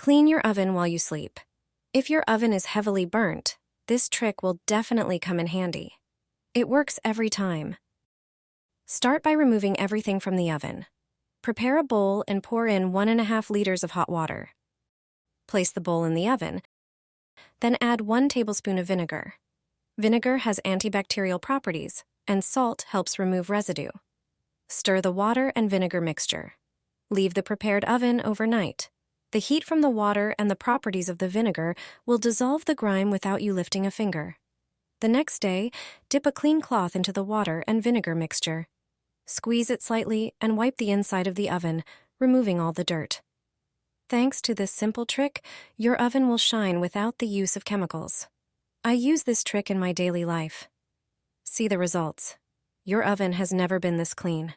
Clean your oven while you sleep. If your oven is heavily burnt, this trick will definitely come in handy. It works every time. Start by removing everything from the oven. Prepare a bowl and pour in 1.5 liters of hot water. Place the bowl in the oven. Then add 1 tablespoon of vinegar. Vinegar has antibacterial properties, and salt helps remove residue. Stir the water and vinegar mixture. Leave the prepared oven overnight. The heat from the water and the properties of the vinegar will dissolve the grime without you lifting a finger. The next day, dip a clean cloth into the water and vinegar mixture. Squeeze it slightly and wipe the inside of the oven, removing all the dirt. Thanks to this simple trick, your oven will shine without the use of chemicals. I use this trick in my daily life. See the results. Your oven has never been this clean.